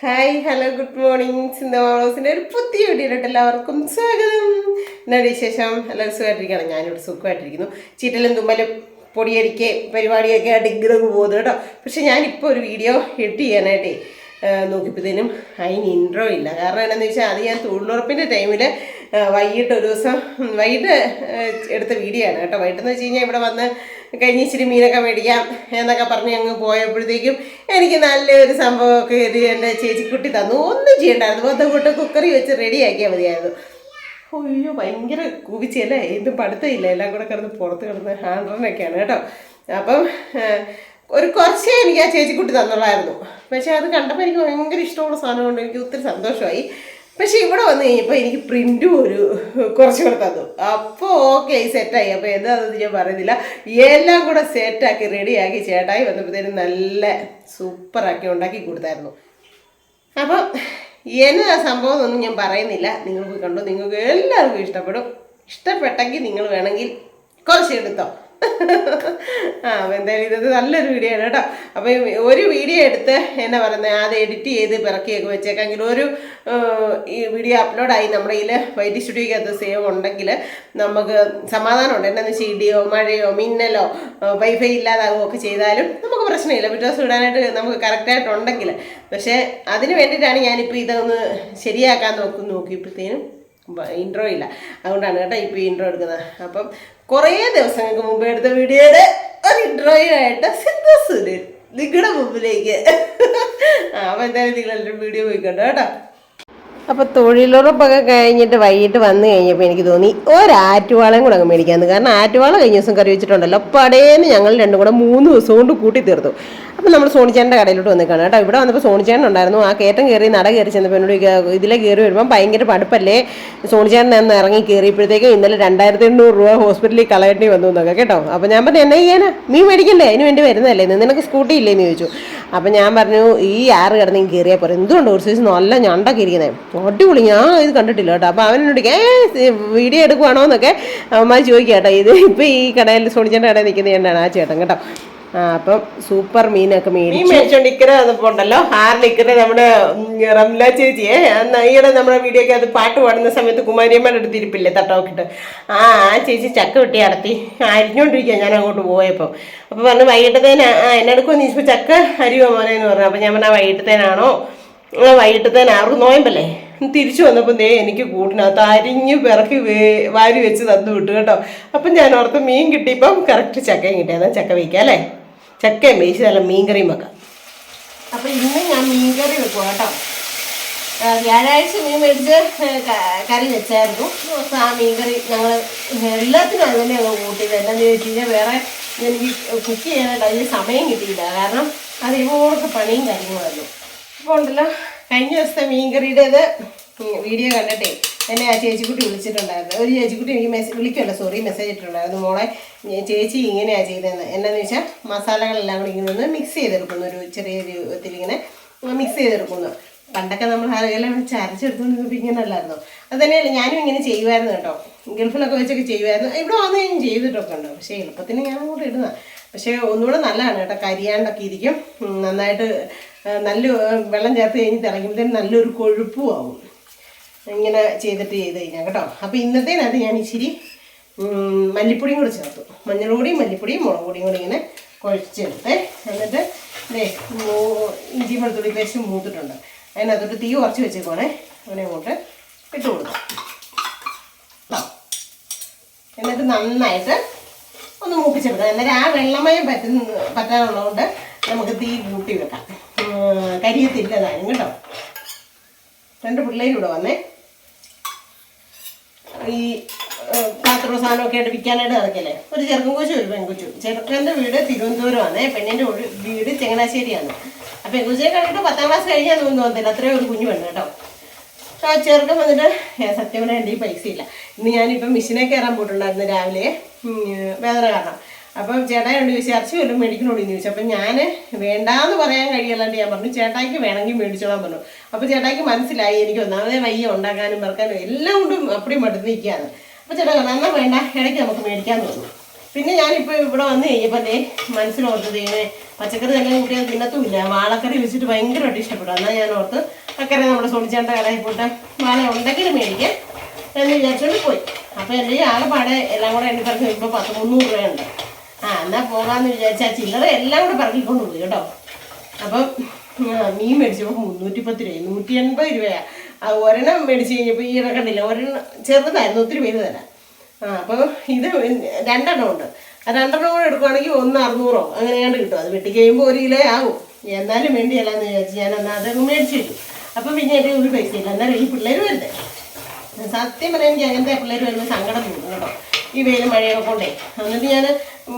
Hi hello good morning സിന്ധമാളോസിൻ്റെ ഒരു പുതിയ വീഡിയോയിലോട്ട് എല്ലാവർക്കും സ്വാഗതം. എന്നാണ് വിശേഷം? എല്ലാവരും സുഖമായിട്ടിരിക്കണം. ഞാനിവിടെ സുഖമായിട്ടിരിക്കുന്നു. ചീറ്റലും തുമ്മലും പൊടിയടിക്ക് പരിപാടിയൊക്കെ ആയിട്ട് ഇങ്ങനെ പോകുന്നു കേട്ടോ. പക്ഷെ ഞാനിപ്പോൾ ഒരു വീഡിയോ എഡിറ്റ് ചെയ്യാനായിട്ടേ നോക്കിയപ്പോഴത്തേനും അതിന് ഇൻട്രോ ഇല്ല. കാരണം എന്താണെന്ന് വെച്ചാൽ അത് ഞാൻ തൊഴിലുറപ്പിൻ്റെ ടൈമിൽ വൈകിട്ട് ഒരു ദിവസം വൈകിട്ട് എടുത്ത വീഡിയോ ആണ് കേട്ടോ. വൈകിട്ടെന്ന് വെച്ച് കഴിഞ്ഞാൽ ഇവിടെ വന്ന് കഴിഞ്ഞ് ഇച്ചിരി മീനൊക്കെ മേടിക്കാം എന്നൊക്കെ പറഞ്ഞ് അങ്ങ് പോയപ്പോഴത്തേക്കും എനിക്ക് നല്ലൊരു സംഭവമൊക്കെ ഇത് എൻ്റെ ചേച്ചിക്കുട്ടി തന്നു. ഒന്നും ചെയ്യണ്ടായിരുന്നു, ബന്ധപ്പെട്ട് കുക്കറി വെച്ച് റെഡിയാക്കിയാൽ മതിയായിരുന്നു. അയ്യോ ഭയങ്കര കൂപിച്ചല്ലേ, എന്തും പഠിത്തമില്ല, എല്ലാം കൂടെ കിടന്ന് പുറത്ത് കിടന്ന് ഹാൻഡ്രനൊക്കെയാണ് കേട്ടോ. അപ്പം കുറച്ചേ എനിക്ക് ആ ചേച്ചിക്കുട്ടി തന്നുള്ളായിരുന്നു. പക്ഷേ അത് കണ്ടപ്പോൾ എനിക്ക് ഭയങ്കര ഇഷ്ടമുള്ള സാധനം കൊണ്ട് എനിക്ക് ഒത്തിരി സന്തോഷമായി. പക്ഷെ ഇവിടെ വന്നു കഴിഞ്ഞപ്പോൾ എനിക്ക് പ്രിൻറ്റും കുറച്ച് കൂടെ തന്നു. അപ്പോൾ ഓക്കെ സെറ്റായി. അപ്പോൾ എന്താണെന്ന് ഞാൻ പറയുന്നില്ല, എല്ലാം കൂടെ സെറ്റാക്കി റെഡിയാക്കി ചേട്ടായി വന്നപ്പോഴത്തേനും നല്ല സൂപ്പറാക്കി ഉണ്ടാക്കി കൊടുത്തായിരുന്നു. അപ്പം എന്നാ സംഭവം എന്നൊന്നും ഞാൻ പറയുന്നില്ല, നിങ്ങൾ പോയി കണ്ടോ, നിങ്ങൾക്ക് എല്ലാവർക്കും ഇഷ്ടപ്പെടും. ഇഷ്ടപ്പെട്ടെങ്കിൽ നിങ്ങൾ വേണമെങ്കിൽ കുറച്ച് എടുത്തോ. അപ്പോൾ എന്തായാലും ഇത് നല്ലൊരു വീഡിയോ ആണ് കേട്ടോ. അപ്പോൾ ഒരു വീഡിയോ എടുത്ത് എന്നാ പറയുന്നത്, അത് എഡിറ്റ് ചെയ്ത് പിറക്കിയൊക്കെ വെച്ചേക്കെങ്കിൽ ഒരു ഈ വീഡിയോ അപ്ലോഡായി നമ്മുടെ ഇതിൽ വൈറ്റ് സ്റ്റുഡിയോയ്ക്കകത്ത് സേവ് ഉണ്ടെങ്കിൽ നമുക്ക് സമാധാനമുണ്ട്. എന്നാന്ന് വെച്ചാൽ ഇടിയോ മഴയോ മിന്നലോ വൈഫൈ ഇല്ലാതാകുകയോ ഒക്കെ ചെയ്താലും നമുക്ക് പ്രശ്നമില്ല, പിറ്റേ ദിവസം ഇടാനായിട്ട് നമുക്ക് കറക്റ്റായിട്ടുണ്ടെങ്കിൽ. പക്ഷേ അതിന് വേണ്ടിയിട്ടാണ് ഞാനിപ്പോൾ ഇതൊന്ന് ശരിയാക്കാൻ നോക്കിയപ്പോഴത്തേനും ഇൻട്രോ ഇല്ല. അതുകൊണ്ടാണ് കേട്ടോ ഇപ്പോൾ ഇൻട്രോ എടുക്കുന്നത്. അപ്പം കുറേ ദിവസങ്ങൾക്ക് മുമ്പ് എടുത്ത വീഡിയോയുടെ ഒരു ഇൻട്രോയായിട്ട് സിന്ധു നിങ്ങളുടെ മുമ്പിലേക്ക്. അപ്പം എന്തായാലും നിങ്ങളെല്ലാവരും വീഡിയോ പോയിക്കോട്ടോ കേട്ടോ. അപ്പോൾ തൊഴിലുറപ്പൊക്കെ കഴിഞ്ഞിട്ട് വൈകിട്ട് വന്നു കഴിഞ്ഞപ്പോൾ എനിക്ക് തോന്നി ഒരാറ്റുവാളയും കൂടെ അങ്ങ് മേടിക്കാമെന്ന്. കാരണം ആറ്റുവാള കഴിഞ്ഞ ദിവസം കറി വെച്ചിട്ടുണ്ടല്ലോ, പടേന്ന് ഞങ്ങൾ രണ്ടും കൂടെ 3 ദിവസം കൊണ്ട് കൂട്ടി തീർത്തു. അപ്പം നമ്മൾ സോണിച്ചേട്ടൻ്റെ കടയിലോട്ട് വന്നേക്കാണ് കേട്ടോ. ഇവിടെ വന്നപ്പോൾ സോണിച്ചേട്ടൻ ഉണ്ടായിരുന്നു. ആ കയറ്റം കയറി നട കയറി ചെന്നപ്പോൾ എന്നോട് ഇതിലെ കയറി വരുമ്പം ഭയങ്കര പടുപ്പല്ലേ, സോണിച്ചേട്ടൻ എന്ന് ഇറങ്ങി കയറിയപ്പോഴത്തേക്കും ഇന്നലെ 2800 രൂപ ഹോസ്പിറ്റലിൽ കളയേണ്ടി വന്നു എന്നൊക്കെ കേട്ടോ. അപ്പോൾ ഞാൻ പറഞ്ഞു എന്നാ ചെയ്യാനാ, മീൻ മേടിക്കണ്ടേ, അതിന് വേണ്ടി വരുന്നതല്ലേ, നിനക്ക് സ്കൂട്ടി ഇല്ലേന്ന് ചോദിച്ചു. അപ്പം ഞാൻ പറഞ്ഞു ഈ 6 കിടന്ന് കയറിയാൽ പോലെ, എന്തുകൊണ്ട് ഒരു സൈസ് നല്ല ഞണ്ടൊക്കെ ഇരിക്കുന്നത്, അടിപൊളി, ഞാൻ ഇത് കണ്ടിട്ടില്ല കേട്ടോ. അപ്പോൾ അവനോട് വീഡിയോ എടുക്കുവാണോ എന്നൊക്കെ അവന്മാർ ചോദിക്കുക കേട്ടോ. ഇത് ഇപ്പോൾ ഈ കടയിൽ സോണിച്ചേട്ടൻ്റെ കടയിൽ നിൽക്കുന്ന ചേട്ടനാണ് ആ ചേട്ടൻ കേട്ടോ. അപ്പം സൂപ്പർ മീനൊക്കെ മേടിച്ചോണ്ട് ഇക്കരെ വന്നപ്പോൾ ഉണ്ടല്ലോ, 6 ഇക്കരെ നമ്മുടെ റംല ചേച്ചിയെ ഈയിടെ നമ്മുടെ വീഡിയോക്ക് അത് പാട്ട് പാടുന്ന സമയത്ത് കുമാരിയമ്മയുടെ അടുത്ത് ഇരിപ്പില്ലേ തട്ടോക്കിട്ട്, ആ ചേച്ചി ചക്ക വെട്ടി അടത്തി അരിഞ്ഞോണ്ടിരിക്കുക ഞാൻ അങ്ങോട്ട് പോയപ്പോൾ. അപ്പോൾ പറഞ്ഞു വൈകിട്ടത്തേനാ എന്നെടുക്കുമെന്ന് ചോദിച്ചപ്പോൾ ചക്ക അരിയോ മോനെ എന്ന് പറഞ്ഞു. അപ്പം ഞാൻ പറഞ്ഞാൽ വൈകിട്ടത്തേനാണോ, വൈകിട്ടത്തേന് അവർക്ക് നോയമ്പല്ലേ. തിരിച്ചു വന്നപ്പോൾ എനിക്ക് കൂട്ടിനകത്ത് അരിഞ്ഞ് പിറക്കി വാരി വെച്ച് തന്നു വിട്ടു കേട്ടോ. അപ്പം ഞാൻ ഓർത്ത് മീൻ കിട്ടിയപ്പം കറക്റ്റ് ചക്കയും കിട്ടി. എന്നാൽ ചക്ക വയ്ക്കാം അല്ലേ, ചക്കയും വേവിച്ച് നല്ല മീൻകറിയും വെക്കാം. അപ്പം ഇന്ന് ഞാൻ മീൻകറി വെക്കുക കേട്ടോ. വ്യാഴാഴ്ച മീൻ മേടിച്ച് കറി വെച്ചായിരുന്നു. ആ മീൻകറി ഞങ്ങൾ എല്ലാത്തിനും അത് തന്നെ ഞങ്ങൾ കൂട്ടിയത്. എന്താണെന്ന് ചോദിച്ചു കഴിഞ്ഞാൽ വേറെ എനിക്ക് കുക്ക് ചെയ്യാനായിട്ട് അതിന് സമയം കിട്ടിയില്ല. കാരണം അത് ഇവർക്ക് പണിയും കാര്യങ്ങളുമായിരുന്നു. അപ്പോൾ ഉണ്ടല്ലോ, കഴിഞ്ഞ ദിവസത്തെ മീൻകറിയുടേത് വീഡിയോ കണ്ടിട്ടേ എന്നെ ആ ചേച്ചിക്കുട്ടി വിളിച്ചിട്ടുണ്ടായിരുന്നു. ഒരു ചേച്ചിക്കുട്ടി എനിക്ക് മെസ്സേജ് ഇട്ടിട്ടുണ്ടായിരുന്നു, മോളെ ചേച്ചി ഇങ്ങനെയാണ് ചെയ്തതെന്ന്. എന്നാന്ന് വെച്ചാൽ മസാലകളെല്ലാം കൂടി ഇങ്ങനെ ഒന്ന് മിക്സ് ചെയ്തെടുക്കുന്നു, ഒരു ചെറിയ രൂപത്തിൽ ഇങ്ങനെ മിക്സ് ചെയ്തെടുക്കുന്നു. പണ്ടൊക്കെ നമ്മൾ ആരെല്ലാം ചരച്ചെടുത്തുകൊണ്ടിരുന്നപ്പോൾ ഇങ്ങനെ അല്ലായിരുന്നു. അത് തന്നെയല്ല ഞാനും ഇങ്ങനെ ചെയ്യുമായിരുന്നു കേട്ടോ. ഗൾഫിലൊക്കെ വെച്ചൊക്കെ ചെയ്യുമായിരുന്നു. ഇവിടെ വന്ന് ഞാൻ ചെയ്തിട്ടൊക്കെ ഉണ്ട്. പക്ഷേ എളുപ്പത്തിന് ഞാൻ അങ്ങോട്ട് ഇടുന്ന. പക്ഷേ ഒന്നുകൂടെ നല്ലതാണ് കേട്ടോ, കരിയാണ്ടൊക്കെ ഇരിക്കും. നന്നായിട്ട് നല്ല വെള്ളം ചേർത്ത് കഴിഞ്ഞ് തിളയ്ക്കുമ്പോഴത്തേനും നല്ലൊരു കൊഴുപ്പും ആവും ഇങ്ങനെ ചെയ്ത് കഴിഞ്ഞാൽ കേട്ടോ. അപ്പോൾ ഇന്നത്തേനകത്ത് ഞാൻ ഇച്ചിരി മല്ലിപ്പൊടിയും കൂടി ചേർത്തു. മഞ്ഞൾപ്പൊടിയും മല്ലിപ്പൊടിയും മുളക് പൊടിയും കൂടി ഇങ്ങനെ കുഴച്ചെടുത്ത്, എന്നിട്ട് ഇഞ്ചി വെളുത്തുള്ളി പേസ്റ്റ് മൂത്തിട്ടുണ്ട്. അതിനകത്തോട്ട് തീ കുറച്ച് വെച്ചേക്കോണേ. അവനെ അങ്ങോട്ട് ഇട്ട് കൊടുക്കാം. എന്നിട്ട് നന്നായിട്ട് ഒന്ന് മൂപ്പിച്ചെടുക്കാം. അന്നേരം ആ വെള്ളമയം പറ്റാനുള്ളതുകൊണ്ട് നമുക്ക് തീ കൂട്ടി വെക്കാം, കരിയത്തില്ലതാനും കേട്ടോ. 2 പിള്ളേരും ഇവിടെ വന്നേ, ഈ പാത്ര സാധനമൊക്കെ ആയിട്ട് വിൽക്കാനായിട്ട് നടക്കല്ലേ. ഒരു ചെറുക്കൻ കൊച്ചു ഒരു പെൺകൊച്ചു. ചെറുക്കൻ്റെ വീട് തിരുവനന്തപുരമാണ്, പെണ്ണിൻ്റെ വീട് ചങ്ങനാശ്ശേരിയാണ്. അപ്പോൾ പെൺകൊച്ചിനെ കണ്ടിട്ട് 10ാം ക്ലാസ് കഴിഞ്ഞാൽ തോന്നത്തില്ല, അത്രയും ഒരു കുഞ്ഞു പെണ്ണ് കേട്ടോ. ആ ചെറുക്കൻ വന്നിട്ട് സത്യം പറഞ്ഞാൽ എൻ്റെ ഈ പൈസ ഇല്ല. ഇന്ന് ഞാനിപ്പം മിഷീനെ കയറാൻ പോയിട്ടുണ്ടായിരുന്നു രാവിലെ, വേദന കാരണം. അപ്പം ചേട്ടായോട് ചോദിച്ചു ഇറച്ചി വല്ലതും മേടിക്കണോട് എന്ന് ചോദിച്ചു. അപ്പം ഞാൻ വേണ്ടാന്ന് പറയാൻ കഴിയല്ലാണ്ട് ഞാൻ പറഞ്ഞു ചേട്ടായിക്ക് വേണമെങ്കിൽ മേടിച്ചോളാൻ പറഞ്ഞു. അപ്പോൾ ചേട്ടായിക്ക് മനസ്സിലായി എനിക്ക് ഒന്നാമതേ വയ്യ ഉണ്ടാക്കാനും പറക്കാനും എല്ലാം കൊണ്ടും അപ്പടി മടുത്ത് നിൽക്കുകയാണ്. അപ്പോൾ ചേട്ടാ എന്നാൽ വേണ്ട, ഇടയ്ക്ക് നമുക്ക് മേടിക്കാൻ തോന്നുന്നു. പിന്നെ ഞാനിപ്പോൾ ഇവിടെ വന്നു കഴിഞ്ഞപ്പോൾ മനസ്സിലോർത്തത് ഇങ്ങനെ പച്ചക്കറി തന്നെ കൂട്ടിയാൽ തിന്നത്തുമില്ല. വാളക്കറി വെച്ചിട്ട് ഭയങ്കരമായിട്ട് ഇഷ്ടപ്പെടും. എന്നാൽ ഞാൻ ഓർത്ത് അക്കരെ നമ്മുടെ സോണിച്ചേട്ടൻ്റെ കടയിൽ പോയിട്ട് വാള ഉണ്ടെങ്കിലും മേടിക്കാം എന്ന് വിചാരിച്ചുകൊണ്ട് പോയി. അപ്പോൾ എൻ്റെ ഈ ആകെപ്പാടെ എല്ലാം കൂടെ എണ്ണി പറഞ്ഞ് ഇപ്പോൾ 300 രൂപയുണ്ട്. എന്നാൽ പോകാമെന്ന് വിചാരിച്ചാൽ ചില്ലറ എല്ലാം കൂടെ പറക്കിക്കൊണ്ട് പോയി കേട്ടോ. അപ്പം മീൻ മേടിച്ചപ്പോൾ 310 രൂപ, 180 രൂപയാണ്. ഒരെണ്ണം മേടിച്ച് കഴിഞ്ഞപ്പോൾ ഈ കണ്ടില്ല, ഒരെണ്ണം ചെറുതായിരുന്നു, ഒത്തിരി പേര് തരാം. അപ്പോൾ ഇത് 2 എണ്ണം ഉണ്ട്. ആ 2 എണ്ണം കൂടെ എടുക്കുകയാണെങ്കിൽ 1 600 അങ്ങനെയാണ്ട് കിട്ടും. അത് വെട്ടി കഴിയുമ്പോൾ 1 കിലോ ആകും. എന്നാലും വേണ്ടിയല്ലാന്ന് വിചാരിച്ച് ഞാൻ എന്നാൽ അതങ്ങ് മേടിച്ചു വരും. അപ്പം പിന്നെ എൻ്റെ ഒരു പൈസ ഇല്ല. എന്നാലും ഈ പിള്ളേർ വരുന്നത് സത്യം പറയാൻ എനിക്ക് അങ്ങനത്തെ പിള്ളേർ വരുമ്പോൾ സങ്കടം തോന്നും കേട്ടോ. ഈ വെയിലും മഴയൊക്കെ കൊണ്ടേ. എന്നിട്ട് ഞാൻ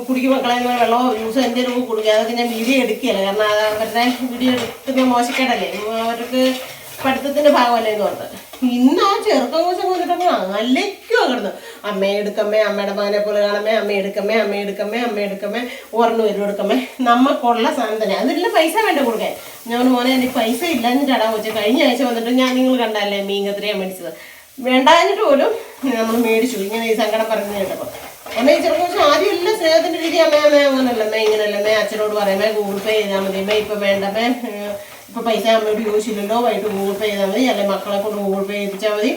കുടിക്കും മക്കളെ വെള്ളമോ ജ്യൂസോ എന്തെങ്കിലും കുടിക്കുക. അതൊക്കെ ഞാൻ വീഡിയോ എടുക്കുകയല്ല, കാരണം അവരുടെ വീഡിയോ എടുക്കുന്ന മോശക്കേടല്ലേ, അവർക്ക് പഠിത്തത്തിൻ്റെ ഭാഗമല്ലേ എന്ന് പറഞ്ഞത്. ഇന്ന് ആ ചെറുക്കം കോശം കൊണ്ടിട്ടൊക്കെ അലയ്ക്കുമോ കിടന്നു. അമ്മയെ എടുക്കമ്മേ, അമ്മയുടെ മകനെ പോലെ കാണമ്മേ, അമ്മയെ എടുക്കമ്മേ, അമ്മയെ എടുക്കമ്മേ, അമ്മയെ എടുക്കമ്മേ, ഓർന്ന് വരും എടുക്കമ്മേ. നമുക്കുള്ള സാധനം തന്നെ, അതില്ല പൈസ വേണ്ട കൊടുക്കാൻ. ഞാൻ മോനെ എനിക്ക് പൈസ ഇല്ലാഞ്ഞിട്ടാടാ വെച്ചാൽ കഴിഞ്ഞ ആഴ്ച വന്നിട്ട് ഞാൻ നിങ്ങൾ കണ്ടല്ലേ മീൻ കത്തിരിയാൻ മേടിച്ചത്, വേണ്ടാഞ്ഞിട്ട് പോലും നമ്മൾ മേടിച്ചു. ഇങ്ങനെ ഈ സങ്കടം പറഞ്ഞു കേട്ടപ്പോൾ അമ്മ ഈ ചെറുപ്പം വെച്ചാൽ ആദ്യം എല്ലാം സ്നേഹത്തിൻ്റെ രീതി അമ്മേ അങ്ങനല്ലമ്മേ ഇങ്ങനല്ലമ്മേ, അച്ഛനോട് പറയുമ്പേ ഗൂഗിൾ പേ ചെയ്താൽ മതി, അമ്മേ ഇപ്പം വേണ്ടമ്മേ, ഇപ്പോൾ പൈസ അമ്മയോട് ചോദിച്ചില്ലല്ലോ, വൈകിട്ട് ഗൂഗിൾ പേ ചെയ്താൽ മതി, അല്ലെങ്കിൽ മക്കളെ കൊണ്ട് ഗൂഗിൾ പേ ചെയ്യിപ്പിച്ചാൽ മതി,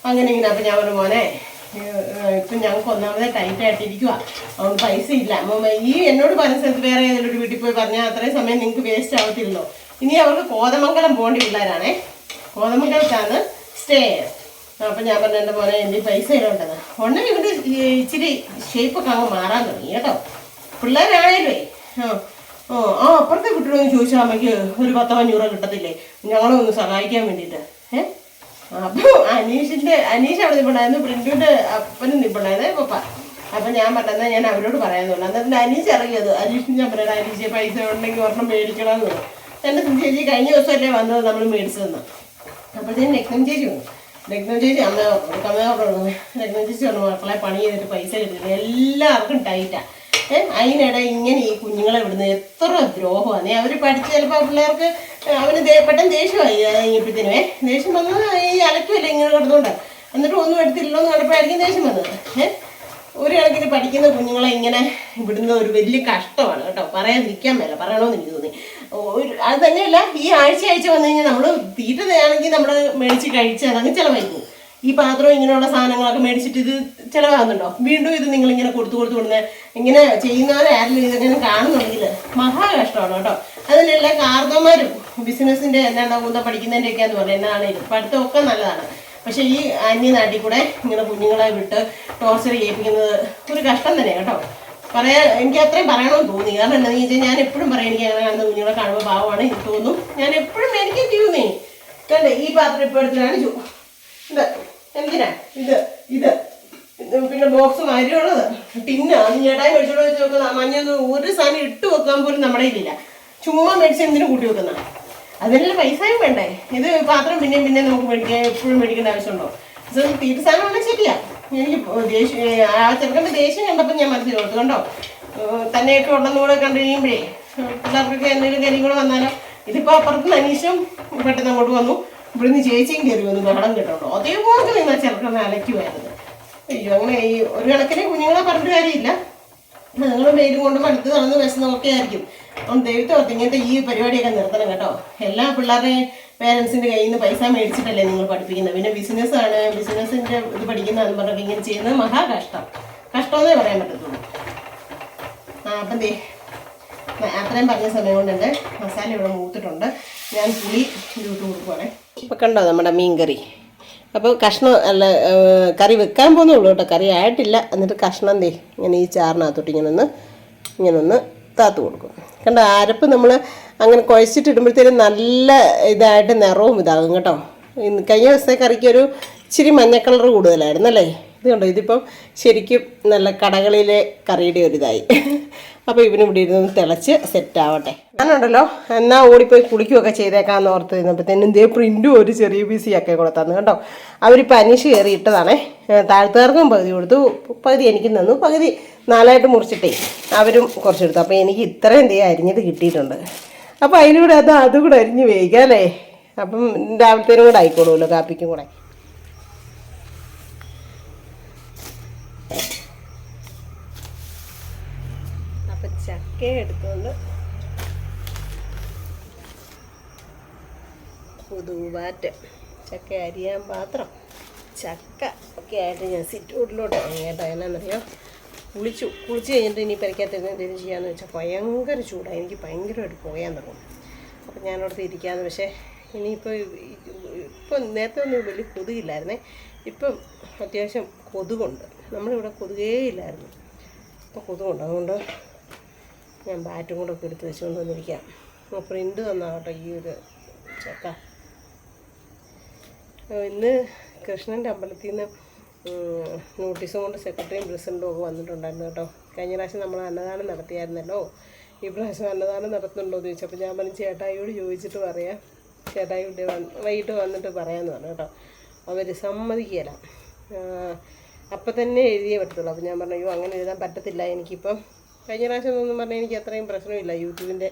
അങ്ങനെ ഇങ്ങനെ. അപ്പം ഞാൻ പറഞ്ഞു മോനെ ഇപ്പം ഞങ്ങൾക്ക് ഒന്നാമതേ ടൈറ്റായിട്ടിരിക്കുക, അതുകൊണ്ട് പൈസ ഇല്ല. ഈ എന്നോട് പറഞ്ഞ സ്ഥലത്ത് വേറെ ഏതെങ്കിലും ഒരു വീട്ടിൽ പോയി പറഞ്ഞാൽ അത്രയും സമയം നിങ്ങൾക്ക് വേസ്റ്റ് ആവത്തില്ലല്ലോ. ഇനി അവർക്ക് കോതമംഗലം പോകേണ്ട പിള്ളേരാണേ, കോതമംഗലത്താണ് സ്റ്റേ. അപ്പം ഞാൻ പറഞ്ഞ എൻ്റെ മോനെ എൻ്റെ പൈസ ഇടേണ്ടത് ഉടനെ ഇവൻ്റെ ഇച്ചിരി ഷേപ്പൊക്കെ അങ്ങ് മാറാൻ തുടങ്ങി കേട്ടോ. പിള്ളേരാണേലേ അപ്പുറത്തെ കുട്ടികളൊന്ന് ചോദിച്ചാൽ അമ്മയ്ക്ക് ഒരു 10-500 കിട്ടത്തില്ലേ, ഞങ്ങളൊന്ന് സഹായിക്കാൻ വേണ്ടിയിട്ട്. അപ്പോൾ അനീഷ് അവിടെ നിൽപ്പുണ്ടായിരുന്നു, പ്രിൻറ്റുവിൻ്റെ അപ്പനും നിൽപ്പുണ്ടായിരുന്നേ പപ്പ. അപ്പം ഞാൻ പറഞ്ഞാൽ ഞാൻ അവരോട് പറയാമെന്നുള്ളൂ. എന്നിട്ട് അനീഷ് ഇറങ്ങിയത്. അനീഷിന് ഞാൻ പറയാം അനീഷ് പൈസ ഉണ്ടെങ്കിൽ ഒരെണ്ണം മേടിക്കണമെന്ന് പറഞ്ഞു. എൻ്റെ ചേച്ചി കഴിഞ്ഞ ദിവസമല്ലേ വന്നത് നമ്മൾ മേടിച്ചതെന്ന്. അപ്പോഴത്തേനും രത്നം ചേച്ചി വന്നു. രത്നം ചേച്ചി അമ്മയോട് രത്നം ചേച്ചി പറഞ്ഞു മക്കളെ പണി ചെയ്തിട്ട് പൈസ കിട്ടുന്നില്ല, എല്ലാവർക്കും ടൈറ്റാണ്. അതിനിടെ ഇങ്ങനെ ഈ കുഞ്ഞുങ്ങളെ വിടുന്നത് എത്ര ദ്രോഹമാണ്. അവർ പഠിച്ച് ചിലപ്പോൾ പിള്ളേർക്ക് അവന് പെട്ടെന്ന് ദേഷ്യമായി കഴിഞ്ഞപ്പോഴത്തേനുവേ ദേഷ്യം വന്നത് ഈ അലക്കുമല്ലേ ഇങ്ങനെ കിടന്നുകൊണ്ട്, എന്നിട്ട് ഒന്നും എടുത്തില്ലല്ലോ എന്ന് കണ്ടപ്പോഴായിരിക്കും ദേഷ്യം വന്നത്. ഒരു കണക്കിന് പഠിക്കുന്ന കുഞ്ഞുങ്ങളെ ഇങ്ങനെ വിടുന്നത് ഒരു വലിയ കഷ്ടമാണ് കേട്ടോ. പറയാതിരിക്കാൻ മേല, പറയണമെന്ന് എനിക്ക് തോന്നി. അത് തന്നെയല്ല, ഈ ആഴ്ച വന്നു കഴിഞ്ഞാൽ നമ്മൾ തീറ്റയാണെങ്കിൽ നമ്മൾ മേടിച്ച് കഴിച്ച് അതങ്ങ് ചിലവായിരിക്കും. ഈ പാത്രം ഇങ്ങനെയുള്ള സാധനങ്ങളൊക്കെ മേടിച്ചിട്ട് ഇത് ചിലവാകുന്നുണ്ടോ? വീണ്ടും ഇത് നിങ്ങളിങ്ങനെ കൊടുത്ത് ഇങ്ങനെ ചെയ്യുന്നവരെ ആരെങ്കിലും ഇതെങ്ങനെ കാണുന്നുണ്ടെങ്കിൽ മഹാ കഷ്ടമാണ് കേട്ടോ. അതിനെല്ലാം കാർന്നവന്മാരും ബിസിനസ്സിൻ്റെ എന്താ പഠിക്കുന്നതിൻ്റെയൊക്കെയാന്ന് പറയുന്നത് എന്നാണേലും പഠിത്തമൊക്കെ നല്ലതാണ്. പക്ഷേ ഈ അന്യനാട്ടിൽ കൂടെ ഇങ്ങനെ കുഞ്ഞുങ്ങളെ വിട്ട് ടോർച്ചർ ചെയ്യിപ്പിക്കുന്നത് ഒരു കഷ്ടം തന്നെ കേട്ടോ. എനിക്ക് അത്രയും പറയണമെന്ന് തോന്നി. കാരണം എന്താണെന്ന് വെച്ചാൽ ഞാൻ എപ്പോഴും പറയാം, എനിക്ക് അങ്ങനെ കാണുന്ന കുഞ്ഞുങ്ങളെ കാണുമ്പോൾ പാവമാണ് എനിക്ക് തോന്നും. ഞാൻ എപ്പോഴും എനിക്ക് ചെയ്യുന്നേ കണ്ടേ. ഈ പാത്രം ഇപ്പോൾ എടുത്ത് കാണിച്ചു. ഇത് എന്തിനാ ഇത് പിന്നെ ബോക്സ് മാതിരിയുള്ളത് ടിന്ന അത് ചേട്ടായി മേടിച്ചോട് വെച്ച് വെക്കുന്ന മഞ്ഞൊന്നും ഒരു സാധനം ഇട്ട് വെക്കാൻ പോലും നമ്മുടെ ഇതില്ല. ചുമ്മാ മേടിച്ച് എന്തിനു കൂട്ടി വെക്കുന്ന അതിനുള്ള പൈസയും വേണ്ടേ. ഇത് പാത്രം പിന്നെയും നമുക്ക് മേടിക്കാൻ എപ്പോഴും മേടിക്കേണ്ട ആവശ്യമുണ്ടോ? ഇത് തീറ്റ സാധനമാണ് ശരിയാ. എനിക്ക് ദേഷ്യം ആ ചെറുക്കൻ്റെ ദേഷ്യം കണ്ടപ്പോൾ ഞാൻ മനസ്സിലോട്ട് കണ്ടോ തന്നെയൊക്കെ ഉണ്ടെന്നുകൂടെ കണ്ടു കഴിയുമ്പോഴേ പിള്ളേർക്കൊക്കെ എന്തെങ്കിലും കാര്യം കൂടെ വന്നാലോ. ഇതിപ്പോൾ അപ്പുറത്ത് അനീഷും പെട്ടെന്ന് അങ്ങോട്ട് വന്നു, ഇവിടുന്ന് ചേച്ചിയും കയറി വന്നു ബഹളം കേട്ടോ. അതേപോലെ നിങ്ങൾ ചെറുക്കനെ അലയ്ക്കുമായിരുന്നു. അയ്യോ അങ്ങനെ ഈ ഒരു കണക്കിന് കുഞ്ഞുങ്ങളെ പറഞ്ഞിട്ട് കാര്യമില്ല. നിങ്ങൾ വെയിലും കൊണ്ട് മടുത്ത് നടന്ന് വിശന്നൊക്കെ ആയിരിക്കും. അപ്പം ദൈവത്തെ ഓർത്ത് ഇങ്ങനത്തെ ഈ പരിപാടിയൊക്കെ നിർത്തണം കേട്ടോ. എല്ലാ പിള്ളേരുടെയും പേരൻസിൻ്റെ കയ്യിൽ നിന്ന് പൈസ മേടിച്ചിട്ടല്ലേ നിങ്ങൾ പഠിപ്പിക്കുന്നത്. പിന്നെ ബിസിനസ്സാണ്, ബിസിനസ്സിൻ്റെ ഇത് പഠിക്കുന്നതെന്ന് പറഞ്ഞൊക്കെ ഇങ്ങനെ ചെയ്യുന്നത് മഹാ കഷ്ടമെന്നേ പറയാൻ പറ്റത്തുള്ളൂ. അപ്പം അത്രയും പറഞ്ഞ സമയം കൊണ്ട് എൻ്റെ മസാല ഇവിടെ മൂത്തിട്ടുണ്ട്. ഞാൻ പുളി ഇട്ട് കൊടുക്കുവാണേ. ഇപ്പം കണ്ടോ നമ്മുടെ മീൻ കറി. അപ്പോൾ കഷ്ണം അല്ല കറി വെക്കാൻ പോകുന്നുള്ളൂ കേട്ടോ, കറി ആയിട്ടില്ല. എന്നിട്ട് കഷ്ണം ഇങ്ങനെ ഈ ചാറിനകത്തോട്ട് ഇങ്ങനെ ഒന്ന് താത്ത് കൊടുക്കും. കണ്ട അരപ്പ് നമ്മൾ അങ്ങനെ കുഴച്ചിട്ടിടുമ്പോഴത്തേനും നല്ല ഇതായിട്ട് നിറവും ഇതാകും കേട്ടോ. കഴിഞ്ഞ ദിവസത്തെ കറിക്കൊരു ഇച്ചിരി മഞ്ഞ കളർ കൂടുതലായിരുന്നല്ലേ. ഇത് കണ്ടോ, ഇതിപ്പം ശരിക്കും നല്ല കടകളിലെ കറിയുടെ ഒരിതായി. അപ്പോൾ ഇവനിവിടെ ഇരുന്ന് തിളച്ച് സെറ്റാവട്ടെ. ഞാനുണ്ടല്ലോ എന്നാൽ ഓടിപ്പോയി കുളിക്കുകയൊക്കെ ചെയ്തേക്കാമെന്ന് ഓർത്ത് ഇരുന്നപ്പോഴത്തേനും ഇതേ പ്രിൻറ്റും ഒരു ചെറിയ പീസിയൊക്കെ കൂടെ തന്നു കേട്ടോ. അവരിപ്പോൾ അനീഷ് കയറി ഇട്ടതാണേ. താഴ്ത്തുകാർക്കും പകുതി കൊടുത്തു, പകുതി എനിക്കും തന്നു, പകുതി 4ആയിട്ട് മുറിച്ചിട്ടേ അവരും കുറച്ചെടുത്തു. അപ്പോൾ എനിക്ക് ഇത്രയും അരിഞ്ഞത് കിട്ടിയിട്ടുണ്ട്. അപ്പോൾ അതിലൂടെ അതും കൂടെ അരിഞ്ഞ് വേവിക്കാം അല്ലേ. അപ്പം രാവിലത്തേനും കൂടെ ആയിക്കോളുമല്ലോ, കാപ്പിക്കും കൂടെ. അപ്പം ചക്ക എടുത്തുകൊണ്ട് പുതുവാറ്റ് ചക്ക അരിയാൻ പാത്രം ചക്ക ഒക്കെ ആയിട്ട് ഞാൻ സിറ്റൗട്ടിലോട്ട് ഇറങ്ങി കേട്ടോ. എന്നാണെന്നറിയോ, കുളിച്ച് കഴിഞ്ഞിട്ട് ഇനി പരിക്കാത്തിരുന്ന് എന്തെങ്കിലും ചെയ്യാമെന്ന് വെച്ചാൽ ഭയങ്കര ചൂടാണ്, എനിക്ക് ഭയങ്കരമായിട്ട് പോയാൻ തുടങ്ങും. അപ്പം ഞാനോടത്ത് ഇരിക്കാമെന്ന്. പക്ഷേ ഇപ്പം നേരത്തെ ഒന്നും വലിയ കൊതുകില്ലായിരുന്നേ, ഇപ്പം അത്യാവശ്യം കൊതുകുണ്ട്. നമ്മളിവിടെ കൊതുകേ ഇല്ലായിരുന്നു, ഇപ്പോൾ കൊതുകുണ്ട്. അതുകൊണ്ട് ഞാൻ ബാറ്റും കൂടെ ഒക്കെ എടുത്ത് വെച്ചുകൊണ്ട് വന്നിരിക്കാം. പ്രിൻ്റ് തന്നാകട്ടെ ഈ ഒരു ചക്ക. ഇന്ന് കൃഷ്ണൻ്റെ അമ്പലത്തിൽ നിന്ന് നോട്ടീസും കൊണ്ട് സെക്രട്ടറിയും പ്രസിഡൻറ്റും ഒക്കെ വന്നിട്ടുണ്ടായിരുന്നു കേട്ടോ. കഴിഞ്ഞ പ്രാവശ്യം നമ്മൾ അന്നദാനം നടത്തിയായിരുന്നല്ലോ, ഈ പ്രാവശ്യം അന്നദാനം നടത്തുന്നുണ്ടോ എന്ന് ചോദിച്ചപ്പോൾ ഞാൻ പറഞ്ഞു ചേട്ടായിയോട് ചോദിച്ചിട്ട് പറയാം, ചേട്ടായിയോട് വൈകിട്ട് വന്നിട്ട് പറയാമെന്ന് പറഞ്ഞു കേട്ടോ. അവർ സമ്മതിക്കുകയില്ല, അപ്പം തന്നെ എഴുതിയേ പറ്റത്തുള്ളൂ. അപ്പോൾ ഞാൻ പറഞ്ഞു അയ്യോ അങ്ങനെ എഴുതാൻ പറ്റത്തില്ല, എനിക്കിപ്പം കഴിഞ്ഞ പ്രാവശ്യം എന്നൊന്നും പറഞ്ഞാൽ എനിക്ക് അത്രയും പ്രശ്നമില്ല, യൂട്യൂബിൻ്റെ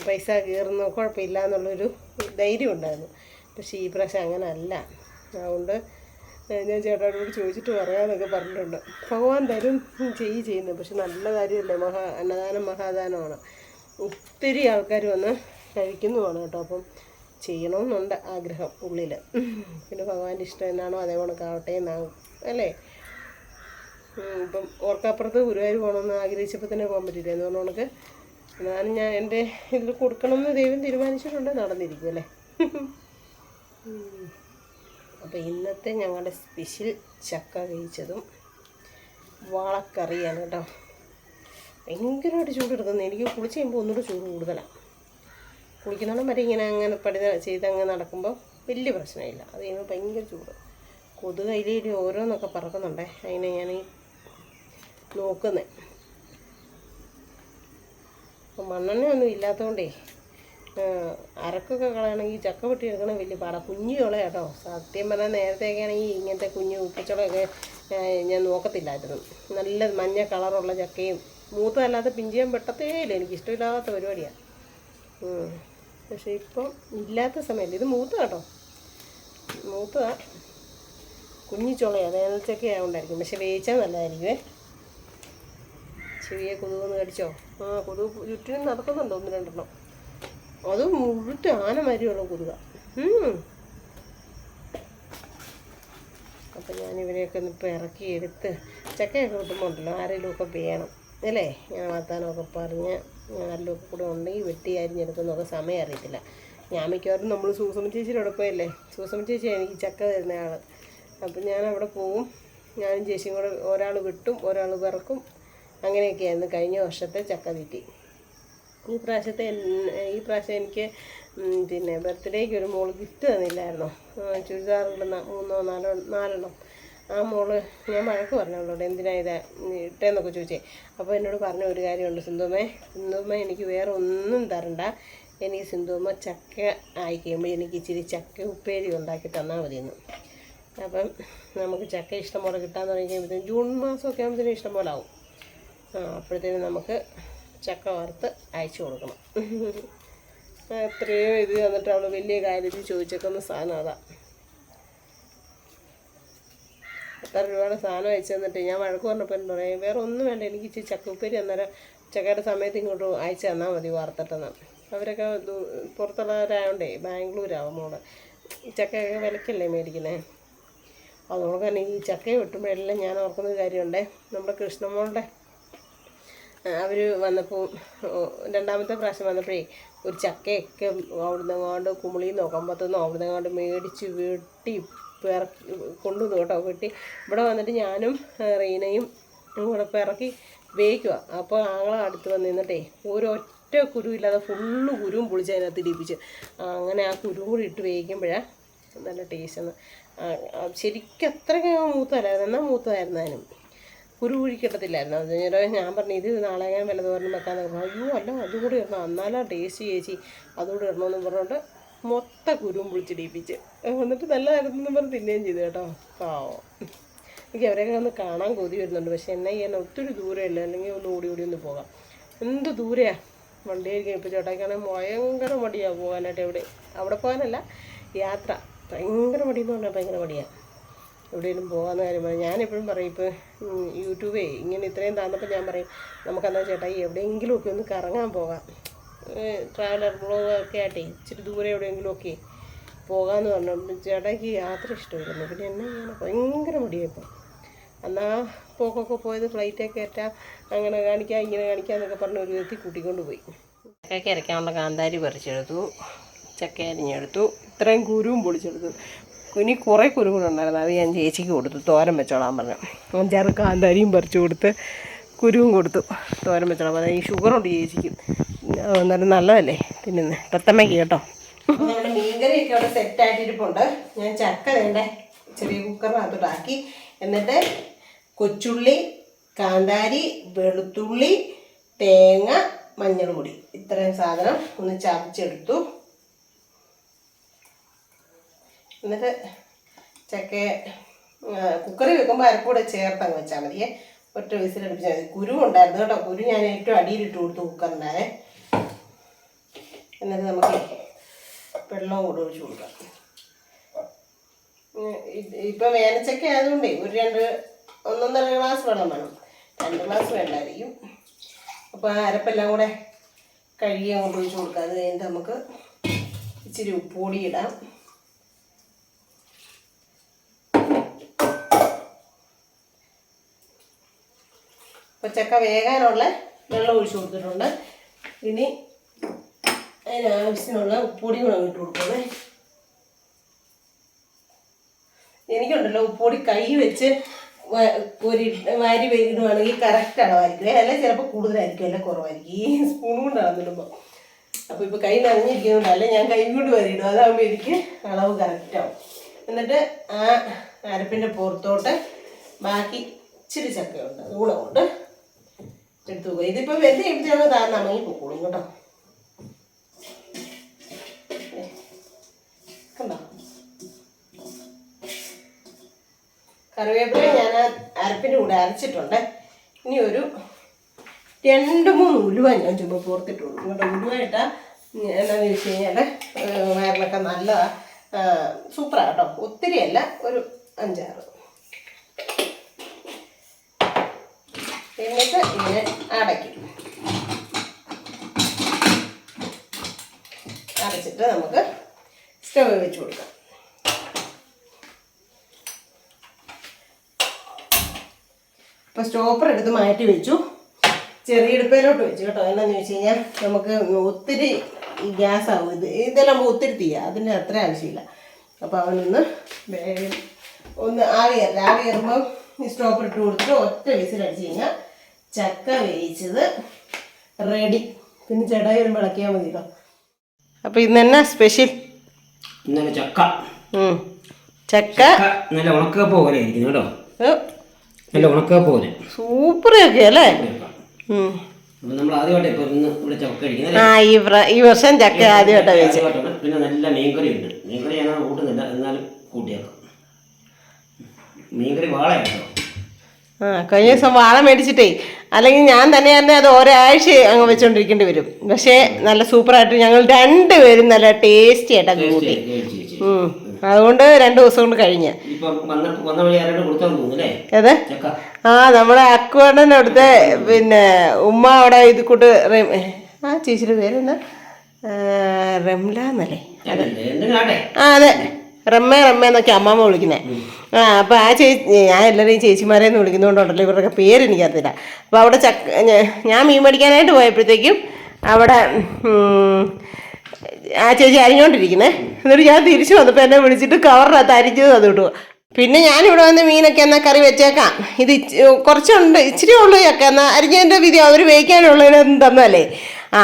പൈസ കയറുന്ന കുഴപ്പമില്ല എന്നുള്ളൊരു ധൈര്യം ഉണ്ടായിരുന്നു. പക്ഷേ ഈ പ്രാവശ്യം അങ്ങനെ അല്ല. അതുകൊണ്ട് ഞാൻ ചേട്ടായോട് ചോദിച്ചിട്ട് പറയാമെന്നൊക്കെ പറഞ്ഞിട്ടുണ്ട്. ഭഗവാൻ തരും ചെയ്യുന്നു, പക്ഷെ നല്ല കാര്യമല്ലേ, അന്നദാനം മഹാദാനമാണ്. ഒത്തിരി ആൾക്കാർ വന്ന് കഴിക്കുന്നുമാണ് കേട്ടോ. അപ്പം ചെയ്യണമെന്നുണ്ട് ആഗ്രഹം ഉള്ളിൽ. പിന്നെ ഭഗവാന്റെ ഇഷ്ടം എന്നാണോ അതേപോലെ ആവട്ടെ എന്നാകും അല്ലേ. ഇപ്പം ഓർക്കപ്പുറത്ത് ഗുരുവായൂർ പോകണമെന്ന് ആഗ്രഹിച്ചപ്പോൾ തന്നെ പോകാൻ പറ്റില്ല എന്ന് പറഞ്ഞുകൊണ്ട് ഞാൻ എൻ്റെ ഇതിൽ കൊടുക്കണമെന്ന് ദൈവം തീരുമാനിച്ചിട്ടുണ്ട്, നടന്നിരിക്കും അല്ലേ. അപ്പോൾ ഇന്നത്തെ ഞങ്ങളുടെ സ്പെഷ്യൽ ചക്ക കഴിച്ചതും വാളക്കറിയാണ് കേട്ടോ. ഭയങ്കരമായിട്ട് ചൂടെടുക്കുന്നത്, എനിക്ക് കുളിച്ച് കഴിയുമ്പോൾ ഒന്നുകൂടെ ചൂട് കൂടുതലാണ്. കുളിക്കുന്നോളം വരെ ഇങ്ങനെ അങ്ങനെ ചെയ്തങ്ങ് നടക്കുമ്പോൾ വലിയ പ്രശ്നമില്ല, അത് കഴിയുമ്പോൾ ഭയങ്കര ചൂട്. കൊതുക് അതിൽ ഓരോന്നൊക്കെ പറക്കുന്നുണ്ടേ, അതിനെ ഞാൻ നോക്കുന്നത്. അപ്പം മണ്ണെണ്ണയൊന്നും ഇല്ലാത്തതുകൊണ്ടേ അരക്കൊക്കെ കളയണമെങ്കിൽ ചക്ക വെട്ടി എടുക്കണം വലിയ പാടാണ്. കുഞ്ഞു ചുള കേട്ടോ, സത്യം പറഞ്ഞാൽ നേരത്തെയൊക്കെ ആണെങ്കിൽ ഇങ്ങനത്തെ കുഞ്ഞു ഉപ്പിച്ചുളയൊക്കെ ഞാൻ നോക്കത്തില്ലായിരുന്നു. നല്ല മഞ്ഞ കളറുള്ള ചക്കയും മൂത്തതല്ലാതെ പിഞ്ചിയാൻ പെട്ടത്തേയില്ല, എനിക്കിഷ്ടമില്ലാത്ത പരിപാടിയാണ്. പക്ഷേ ഇപ്പം ഇല്ലാത്ത സമയത്ത് ഇത് മൂത്ത കേട്ടോ, മൂത്തതാ, കുഞ്ഞു ചുളയാണ്, വേനൽച്ചക്ക ആയതുകൊണ്ടായിരിക്കും. പക്ഷെ വേവിച്ചാൽ നല്ലതായിരിക്കുമേ. ചെറിയ കൊതുകൊന്ന് കടിച്ചോ? കൊതുക് ചുറ്റിനും നടക്കുന്നുണ്ടോ ഒന്ന് രണ്ടെണ്ണം, അത് മുഴുത്ത ആനമാരിയുള്ള കൊതുക. അപ്പം ഞാനിവരെയൊക്കെ ഇപ്പോൾ ഇറക്കിയെടുത്ത് ചക്കയൊക്കെ കിട്ടുമ്പോൾ ഉണ്ടല്ലോ ആരെങ്കിലുമൊക്കെ വേണം അല്ലേ, ഞാൻ വർത്താനമൊക്കെ പറഞ്ഞ് ആരെങ്കിലുമൊക്കെ കൂടെ ഉണ്ടെങ്കിൽ വെട്ടി അരിഞ്ഞെടുക്കുന്നതൊക്കെ സമയം അറിയത്തില്ല. ഞാൻ മിക്കവാറും നമ്മൾ സൂസമ്മ ചേച്ചിയുടെ അവിടെ പോയല്ലേ, സൂസമ്മ ചേച്ചി എനിക്ക് ചക്ക തരുന്ന ആൾ. അപ്പം ഞാൻ അവിടെ പോവും, ഞാനും ചേച്ചിയും കൂടെ ഒരാൾ വെട്ടും ഒരാൾ വിറക്കും, അങ്ങനെയൊക്കെയായിരുന്നു കഴിഞ്ഞ വർഷത്തെ ചക്ക തീറ്റി. ഈ പ്രാവശ്യം എനിക്ക് പിന്നെ ബർത്ത്ഡേക്ക് ഒരു മോള് ഗിഫ്റ്റ് തന്നില്ലായിരുന്നോ, ചുരിദാറുകൾ 3-4 ആ മോള് ഞാൻ വഴക്ക് പറഞ്ഞോളൂ എന്തിനാ ഇത് ഇട്ടേന്നൊക്കെ ചോദിച്ചേ. അപ്പോൾ എന്നോട് പറഞ്ഞ ഒരു കാര്യമുണ്ട്, സിന്ധുമ്മ എനിക്ക് വേറെ ഒന്നും തരണ്ട, എനിക്ക് സിന്ധുമ്മ ചക്ക ആയിക്കുമ്പോൾ എനിക്ക് ഇച്ചിരി ചക്ക ഉപ്പേരി ഉണ്ടാക്കി തന്നാൽ മതിയെന്ന്. അപ്പം നമുക്ക് ചക്ക ഇഷ്ടം പോലെ കിട്ടാൻ തുടങ്ങി കഴിയുമ്പോഴത്തേക്കും ജൂൺ മാസമൊക്കെ ആകുമ്പോഴത്തേനും ഇഷ്ടം പോലെ ആവും. അപ്പോഴത്തേനും നമുക്ക് ചക്ക വറുത്ത് അയച്ചു കൊടുക്കണം. എത്രയോ ഇത് തന്നിട്ട് അവൾ വലിയ കാര്യത്തിൽ ചോദിച്ചേക്കുന്ന സാധനം അതാ. എത്ര രൂപയുടെ സാധനം അയച്ചു തന്നിട്ട് ഞാൻ വഴക്ക് പറഞ്ഞപ്പോൾ എന്താ പറയുക, വേറെ ഒന്നും വേണ്ട, എനിക്ക് ഇച്ചിരി ചക്കുപ്പേരി അന്നേരം ചക്കയുടെ സമയത്ത് ഇങ്ങോട്ട് അയച്ചു തന്നാൽ മതി വറുത്തിട്ടെന്നാണ്. അവരൊക്കെ പുറത്തുള്ളവരായോണ്ടേ, ബാംഗ്ലൂരാവും മോള്, ചക്കയൊക്കെ വിലക്കല്ലേ മേടിക്കുന്നത്. അതുകൊണ്ട് തന്നെ ഈ ചക്ക വെട്ടുമ്പോഴെല്ലാം ഞാൻ ഓർക്കുന്ന കാര്യമുണ്ടേ, നമ്മുടെ കൃഷ്ണമോളുടെ അവർ വന്നപ്പോൾ രണ്ടാമത്തെ പ്രാവശ്യം വന്നപ്പോഴേ ഒരു ചക്കയൊക്കെ അവിടുന്ന് അങ്ങോട്ട് കുമിളിയിൽ നിന്ന് കമ്പത്തുനിന്നോ അവിടുന്ന് അങ്ങോട്ട് മേടിച്ച് വെട്ടി കൊണ്ടുവന്നു കേട്ടോ. വെട്ടി ഇവിടെ വന്നിട്ട് ഞാനും റീനയും കൂടെ പിറക്കി വേവിക്കുക. അപ്പോൾ ആങ്ങളെ അടുത്ത് വന്ന് നിന്നിട്ടേ ഒരൊറ്റ കുരുവില്ലാതെ ഫുള്ള് കുരുവും പൊളിച്ച് അതിനകത്ത് ഇടിപ്പിച്ച്, അങ്ങനെ ആ കുരുവും കൂടി ഇട്ട് വേവിക്കുമ്പോഴാണ് നല്ല ടേസ്റ്റ്. ശരിക്കും അത്രയ്ക്ക് മൂത്തല്ലായിരുന്നു, എന്നാൽ മൂത്തതായിരുന്നാലും കുരു കുഴിക്കിട്ടത്തില്ലായിരുന്നു. അത് ഞാൻ പറഞ്ഞു ഇത് നാളെ ഞാൻ വില തോരണം വെക്കാമെന്ന് പറഞ്ഞു. അയ്യോ അല്ല അതുകൂടി ഇടണം, എന്നാലും ടേസ്റ്റ് ചേച്ചി അതുകൂടി ഇടണമെന്ന് പറഞ്ഞുകൊണ്ട് മൊത്തം കുരുവും പൊളിച്ചിടിപ്പിച്ച് എന്നിട്ട് നല്ലതായിരുന്നെന്ന് പറഞ്ഞ് തിന്നുകയും ചെയ്തു കേട്ടോ. എനിക്ക് അവരെയൊക്കെ ഒന്ന് കാണാൻ കൊതി വരുന്നുണ്ട്. പക്ഷെ എന്നാ ചെയ്യാൻ ഒത്തിരി ദൂരമില്ല, അല്ലെങ്കിൽ ഒന്ന് ഓടി ഒന്ന് പോകാം. എന്ത് ദൂരെയാണ് വണ്ടിയായിരിക്കും. ഇപ്പോൾ ചേട്ടായിക്കാണെങ്കിൽ ഭയങ്കര മടിയാണ് പോകാനായിട്ട്. അവിടെ പോകാനല്ല, യാത്ര ഭയങ്കര മടിയെന്ന് പറഞ്ഞാൽ ഭയങ്കര മടിയാണ്. എവിടെയെങ്കിലും പോകാമെന്ന് കാര്യം പറയും. ഞാനെപ്പോഴും പറയും, ഇപ്പോൾ യൂട്യൂബേ ഇങ്ങനെ ഇത്രയും താന്നപ്പോൾ ഞാൻ പറയും നമുക്കെന്താ ചേട്ടായി എവിടെയെങ്കിലുമൊക്കെ ഒന്ന് കറങ്ങാൻ പോകാം, ട്രാവലർ ബ്ലോഗൊക്കെ ആയിട്ടേ ഇച്ചിരി ദൂരെ എവിടെയെങ്കിലുമൊക്കെ പോകാമെന്ന് പറഞ്ഞു. ചേട്ടായിക്ക് യാത്ര ഇഷ്ടമായിരുന്നു. പിന്നെ എന്നെ ചെയ്യാൻ ഭയങ്കര മടിയായിപ്പോൾ. എന്നാൽ പോക്കൊക്കെ പോയത് ഫ്ലൈറ്റൊക്കെ കയറ്റാം, അങ്ങനെ കാണിക്കാം ഇങ്ങനെ കാണിക്കാം എന്നൊക്കെ പറഞ്ഞ് ഒരു വിധത്തിൽ കൂട്ടിക്കൊണ്ട് പോയി. ചക്കയ്ക്ക് അരയ്ക്കാനുള്ള കാന്താരി പറിച്ചെടുത്തു, ചക്ക അരിഞ്ഞെടുത്തു, ഇത്രയും കുരുവും പൊളിച്ചെടുത്തു. ഇനി കുറേ കുരു കൂടെ ഉണ്ടായിരുന്നു, അത് ഞാൻ ചേച്ചിക്ക് കൊടുത്തു, തോരൻ വെച്ചോളാൻ പറഞ്ഞു. 5-6 കാന്താരിയും പറിച്ചു കൊടുത്ത് കുരുവും കൊടുത്തു, തോരൻ വെച്ചോളാൻ പറഞ്ഞു. ഈ ഷുഗറുണ്ട് ചേച്ചിക്ക്, എന്നാലും നല്ലതല്ലേ തിന്നുന്നത്. തത്തമ്മയ്ക്ക് കേട്ടോ. നമ്മുടെ മീൻകറിയൊക്കെ അവിടെ സെറ്റായിട്ടിരിപ്പുണ്ട്. ഞാൻ ചക്ക വേണ്ട ചെറിയ കുക്കറിനകത്തോട്ടാക്കി. എന്നിട്ട് കൊച്ചുള്ളി, കാന്താരി, വെളുത്തുള്ളി, തേങ്ങ, മഞ്ഞൾ പൊടി, ഇത്രയും സാധനം ഒന്ന് ചതച്ചെടുത്തു. എന്നിട്ട് ചക്ക കുക്കറിൽ വെക്കുമ്പോൾ അരക്കൂടെ ചേർത്തങ്ങ് വെച്ചാൽ മതിയേ. ഒറ്റ വിസിലടുപ്പിച്ചാൽ മതി. കുരു ഉണ്ടായിരുന്നു കേട്ടോ, കുരു ഞാൻ ഏറ്റവും അടിയിലിട്ട് കൊടുത്തു കുക്കറിൻ്റെ. എന്നിട്ട് നമുക്ക് വെള്ളവും കൂടെ ഒഴിച്ച് കൊടുക്കാം. ഇപ്പം വേനച്ചക്ക ആയതുകൊണ്ടേ ഒരു 1-1.5 ഗ്ലാസ് വെള്ളം വേണം, 2 ഗ്ലാസ് വേണ്ടായിരിക്കും. അപ്പോൾ ആ അരപ്പെല്ലാം കൂടെ കഴുകി അങ്ങോട്ട് ഒഴിച്ച് കൊടുക്കാം. അത് കഴിഞ്ഞിട്ട് നമുക്ക് ഇച്ചിരി ഉപ്പുപൊടി ഇടാം. അപ്പോൾ ചക്ക വേകാനുള്ള വെള്ളം ഒഴിച്ച് കൊടുത്തിട്ടുണ്ട്. ഇനി അതിനാവശ്യമുള്ള ഉപ്പുപൊടി കൂടെ ഇട്ട് കൊടുക്കണേ. എനിക്കുണ്ടല്ലോ ഉപ്പുപൊടി കൈ വെച്ച് ഒരു വാരി ഇടുവാണെങ്കിൽ കറക്റ്റ് അളവായിരിക്കും, അല്ലെ ചിലപ്പോൾ കൂടുതലായിരിക്കും, അല്ലെ കുറവായിരിക്കും. ഈ സ്പൂൺ കൊണ്ടാണെന്നിടുമ്പോൾ. അപ്പോൾ ഇപ്പോൾ കൈ നനഞ്ഞിരിക്കുന്നതുകൊണ്ടല്ലേ ഞാൻ കൈ കൊണ്ട് വരിയിടും, അതാകുമ്പോൾ എനിക്ക് അളവ് കറക്റ്റാവും. എന്നിട്ട് ആ അരപ്പിൻ്റെ പുറത്തോട്ട് ബാക്കി ഇച്ചിരി ചക്കയുണ്ട്, അതുകൂടെ കൊണ്ട് എടുത്തു പോകുക. ഇതിപ്പോൾ വെന്ത് കഴിച്ചാൽ താഴ്ന്ന അമങ്ങി പോക്കോളും കേട്ടോ. കണ്ടോ, കറിവേപ്പില ഞാൻ അരപ്പിൻ്റെ കൂടെ അരച്ചിട്ടുണ്ട്. ഇനി ഒരു 2-3 ഉലുവ ഞാൻ ചുമ്മാ പുറത്തിട്ട് കൊടുക്കും കേട്ടോ. ഉലുവ ഇട്ടാൽ എന്താണെന്ന് വെച്ച് കഴിഞ്ഞാൽ വയറിനൊക്കെ നല്ലതാണ്, സൂപ്പറാണ് കേട്ടോ. ഒത്തിരിയല്ല, ഒരു 5-6. എന്നിട്ട് ഇങ്ങനെ അടയ്ക്കും. അടച്ചിട്ട് നമുക്ക് സ്റ്റവ് വെച്ച് കൊടുക്കാം. അപ്പോൾ സ്റ്റോപ്പർ എടുത്ത് മാറ്റി വെച്ചു, ചെറിയ അടുപ്പയിലോട്ട് വെച്ചു കേട്ടോ. എന്താണെന്ന് വെച്ച് കഴിഞ്ഞാൽ നമുക്ക് ഒത്തിരി ഗ്യാസ് ആവും, ഇതെല്ലാം ഒത്തിരി തീയാ, അതിൻ്റെ അത്ര ആവശ്യമില്ല. അപ്പോൾ അവനൊന്ന് ആവി കയറുമ്പം ഈ സ്റ്റോപ്പർ ഇട്ട് കൊടുത്തിട്ട് ഒറ്റ വിസിലടിച്ച് കഴിഞ്ഞാൽ ചക്ക വേവിച്ചത് റെഡി. പിന്നെ ചേട്ടായി വരുമ്പോൾ ഇളക്കിയാൽ മതി കേട്ടോ. അപ്പോൾ ഇന്ന് എന്നാ സ്പെഷ്യൽ? ഇന്നലെ ചക്ക നല്ല ഉണക്കപ്പ പോലെ ഇരിക്കുന്നു കേട്ടോ. നല്ല ഉണക്കപ്പ പോലെ സൂപ്പറൊക്കെ അല്ലേ. നമ്മൾ ആദ്യമായിട്ട് ഇപ്പൊ ഇവിടെ ചക്ക കഴിക്കുന്നത്. ഈ വർഷം ചക്ക ആദ്യമായിട്ടാണ് കഴിച്ചത്. പിന്നെ നല്ല മീൻകറി ഉണ്ട്. മീൻകറി ഞാൻ കൂട്ടുന്നില്ല, എന്നാലും കൂട്ടിയേക്കാം. മീൻകറി വാളയാട്ടോ. കഴിഞ്ഞ ദിവസം വാള മേടിച്ചിട്ടേ, അല്ലെങ്കിൽ ഞാൻ തന്നെ അത് ഒരാഴ്ച അങ്ങ് വെച്ചോണ്ടിരിക്കേണ്ടി വരും. പക്ഷേ നല്ല സൂപ്പറായിട്ട് ഞങ്ങൾ 2 പേരും നല്ല ടേസ്റ്റി ആയിട്ടൊക്കെ കൂട്ടി. അതുകൊണ്ട് 2 ദിവസം കൊണ്ട് കഴിഞ്ഞ്. അതെ, നമ്മുടെ അക്കുവണ്ണൻ്റെ അടുത്ത് പിന്നെ ഉമ്മ അവിടെ ഇത് കൂട്ട് ചേച്ചിയുടെ പേരെന്നാ, റംല എന്നല്ലേ? അതെ, റമ്മ എന്നൊക്കെ അമ്മാമ്മ വിളിക്കുന്നത്. അപ്പോൾ ആ ഞാൻ എല്ലാവരെയും ചേച്ചിമാരെന്ന് വിളിക്കുന്നതുകൊണ്ടുണ്ടല്ലോ ഇവരുടെയൊക്കെ പേര് എനിക്കറിയില്ല. അപ്പോൾ അവിടെ ഞാൻ മീൻ മേടിക്കാനായിട്ട് പോയപ്പോഴത്തേക്കും അവിടെ ആ ചേച്ചി അരിഞ്ഞുകൊണ്ടിരിക്കുന്നത്. എന്നിട്ട് ഞാൻ തിരിച്ചു വന്നപ്പോൾ എന്നെ വിളിച്ചിട്ട് കവറിനകത്ത് അരിഞ്ഞത് അത് കിട്ടുക. പിന്നെ ഞാനിവിടെ വന്ന് മീനൊക്കെ എന്നാൽ കറി വെച്ചേക്കാം, ഇത് കുറച്ചുണ്ട്, ഇച്ചിരി ഉള്ളൂ ചക്ക, എന്നാൽ അരിഞ്ഞതിൻ്റെ വിധി അവർ വേവിക്കാനുള്ളതിനൊന്നും തന്നല്ലേ.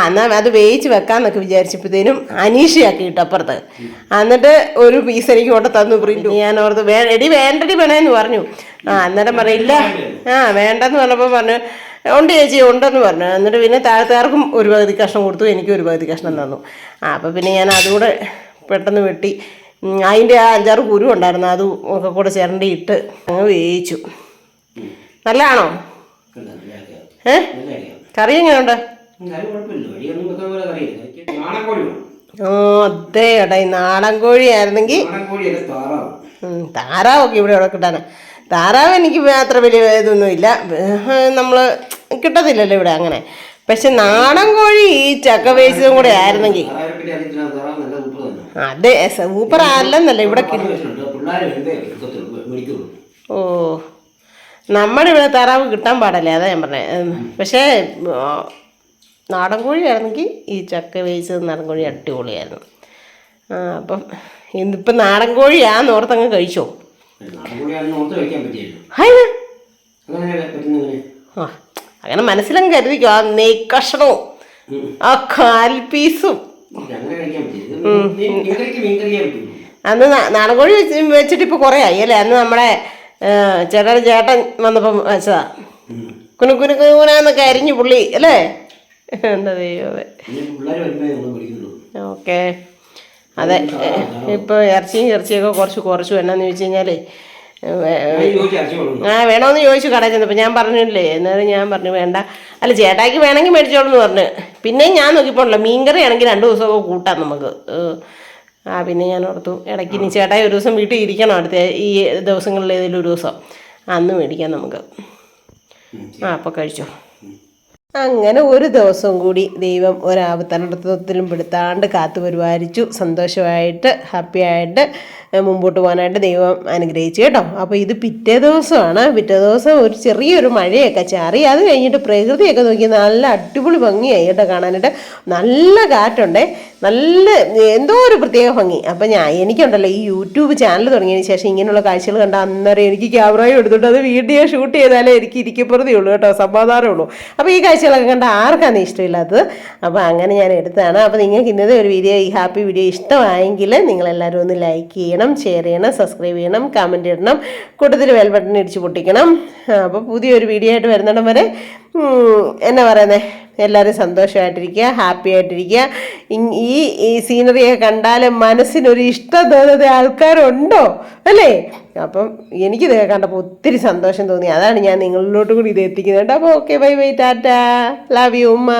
എന്നാൽ അത് വേവിച്ച് വെക്കാമെന്നൊക്കെ വിചാരിച്ചപ്പോഴത്തേനും അനീഷയാക്കി ഇട്ടു അപ്പുറത്ത്. എന്നിട്ട് ഒരു പീസ് എനിക്ക് കൊണ്ട് തന്നു പ്രിൻ്റ്. ഞാൻ ഓർത്ത് വേണ്ടടി വേണേന്ന് പറഞ്ഞു. അന്നേരം പറയില്ല, വേണ്ടെന്ന് പറഞ്ഞപ്പോൾ പറഞ്ഞു ഉണ്ട് ചേച്ചി ഉണ്ടെന്ന് പറഞ്ഞു. എന്നിട്ട് പിന്നെ താഴത്തുകാർക്കും ഒരു പകുതി കഷ്ണം കൊടുത്തു, എനിക്കും ഒരു പകുതി കഷ്ണം തന്നു. അപ്പോൾ പിന്നെ ഞാൻ അതുകൂടെ പെട്ടെന്ന് വെട്ടി അതിൻ്റെ ആ 5-6 കുരു ഉണ്ടായിരുന്നു, അതും ഒക്കെ കൂടെ ചിരണ്ടി ഇട്ട് അങ്ങ് വേവിച്ചു. നല്ലതാണോ? കറി എങ്ങനെയുണ്ട്? അതെ ഏട്ടാ, ഈ നാടൻ കോഴി ആയിരുന്നെങ്കിൽ. താറാവൊക്കെ ഇവിടെ കിട്ടാനാ. താറാവ് എനിക്ക് അത്ര വലിയ ഇതൊന്നുമില്ല, നമ്മൾ കിട്ടത്തില്ലല്ലോ ഇവിടെ അങ്ങനെ. പക്ഷെ നാടൻ കോഴി ഈ ചക്ക വേവിച്ചതും കൂടെ ആയിരുന്നെങ്കിൽ അതെ സൂപ്പർ അല്ലെന്നല്ല ഇവിടെ പിള്ളേരെ മേടിക്കുള്ളൂ. ഓ നമ്മുടെ ഇവിടെ താറാവ് കിട്ടാൻ പാടല്ലേ, അതാ ഞാൻ പറഞ്ഞത്. പക്ഷേ നാടൻ കോഴിയായിരുന്നെങ്കിൽ ഈ ചക്ക വേവിച്ചത് നാടൻ കോഴി അടിപൊളിയായിരുന്നു. അപ്പം ഇന്നിപ്പം നാടൻ കോഴിയാന്ന് ഓർത്തങ്ങ് കഴിച്ചോ? അങ്ങനെ മനസ്സിലങ്ങ് കരുതിക്കോ. ആ നെയ്ക്കഷണവും ആ കാൽ പീസും അന്ന് നാടൻ കോഴി വെച്ചിട്ട് ഇപ്പോൾ കുറേ ആയി അല്ലേ? അന്ന് നമ്മുടെ ചേട്ടൻ വന്നപ്പം വെച്ചതാ. കുനുകുനുകുനാന്നൊക്കെ അരിഞ്ഞു പുള്ളി അല്ലേ? എന്താ ദൈവമേ. ഓക്കെ അതെ. ഇപ്പോൾ ഇറച്ചിയൊക്കെ കുറച്ചു എന്നാന്ന് ചോദിച്ചു കഴിഞ്ഞാൽ വേണമെന്ന് ചോദിച്ചു കടയിൽ ചെന്നപ്പോൾ. ഞാൻ പറഞ്ഞില്ലേ, എന്നാലും ഞാൻ പറഞ്ഞു വേണ്ട, അല്ല ചേട്ടായിക്ക് വേണമെങ്കിൽ മേടിച്ചോളൂ എന്ന് പറഞ്ഞു. പിന്നെയും ഞാൻ നോക്കിപ്പോണല്ലോ, മീൻകറി ആണെങ്കിൽ 2 ദിവസമൊക്കെ കൂട്ടാം നമുക്ക്. പിന്നെ ഞാൻ ഓർത്തു ഇടയ്ക്ക് ഇനി ചേട്ടായി ഒരു ദിവസം വീട്ടിൽ ഇരിക്കണം, അടുത്ത ഈ ദിവസങ്ങളിൽ ഏതെങ്കിലും ഒരു ദിവസം അന്ന് മേടിക്കാം നമുക്ക്. അപ്പോൾ കഴിച്ചോ. അങ്ങനെ ഒരു ദിവസം കൂടി ദൈവം ഒരാപത്തനടത്തിലും പെടുത്താണ്ട് കാത്തു പരിപാലിച്ചു. സന്തോഷമായിട്ട് ഹാപ്പിയായിട്ട് മുമ്പോട്ട് പോകാനായിട്ട് ദൈവം അനുഗ്രഹിച്ചു കേട്ടോ. അപ്പോൾ ഇത് പിറ്റേ ദിവസമാണ്. പിറ്റേ ദിവസം ഒരു ചെറിയൊരു മഴയൊക്കെ ചാറി. അത് കഴിഞ്ഞിട്ട് പ്രകൃതിയൊക്കെ നോക്കി നല്ല അടിപൊളി ഭംഗിയായി കേട്ടോ കാണാനായിട്ട്. നല്ല കാറ്റുണ്ടേ, നല്ല എന്തോ ഒരു പ്രത്യേക ഭംഗി. അപ്പം എനിക്കുണ്ടല്ലോ ഈ യൂട്യൂബ് ചാനൽ തുടങ്ങിയതിന് ശേഷം ഇങ്ങനെയുള്ള കാഴ്ചകൾ കണ്ട അന്നേരം എനിക്ക് ക്യാമറയും എടുത്തിട്ട് അത് വീഡിയോ ഷൂട്ട് ചെയ്താലേ എനിക്ക് ഇരിക്കപ്പുറതേ ഉള്ളൂ കേട്ടോ, സമാധാനമേ ഉള്ളൂ. അപ്പോൾ ഈ കാഴ്ചകളൊക്കെ കണ്ട ആർക്കാണ് ഇഷ്ടമില്ലാത്തത്? അപ്പോൾ അങ്ങനെ ഞാൻ എടുത്തതാണ്. അപ്പോൾ നിങ്ങൾക്ക് ഇന്നത്തെ ഒരു വീഡിയോ, ഈ ഹാപ്പി വീഡിയോ ഇഷ്ടമായെങ്കിൽ നിങ്ങളെല്ലാവരും ഒന്ന് ലൈക്ക് ചെയ്യണം, ഷെയർ ചെയ്യണം, സബ്സ്ക്രൈബ് ചെയ്യണം, കമൻറ്റ് ഇടണം, കൂട്ടത്തിൽ ബെൽ ബട്ടൺ ഇടിച്ച് പൊട്ടിക്കണം. അപ്പോൾ പുതിയൊരു വീഡിയോ ആയിട്ട് വരുന്നിടം വരെ എന്നാ പറയുന്നത്, എല്ലാവരും സന്തോഷമായിട്ടിരിക്കുക, ഹാപ്പി ആയിട്ടിരിക്കുക. ഈ സീനറിയൊക്കെ കണ്ടാൽ മനസ്സിനൊരു ഇഷ്ടം തോന്നുന്ന ആൾക്കാരുണ്ടോ അല്ലേ? അപ്പം എനിക്കിത് കണ്ടപ്പോൾ ഒത്തിരി സന്തോഷം തോന്നി. അതാണ് ഞാൻ നിങ്ങളിലോട്ട് കൂടി ഇത് എത്തിക്കുന്നത് കേട്ടോ. അപ്പോൾ okay, bye bye, Tata, love you ഉമ്മ.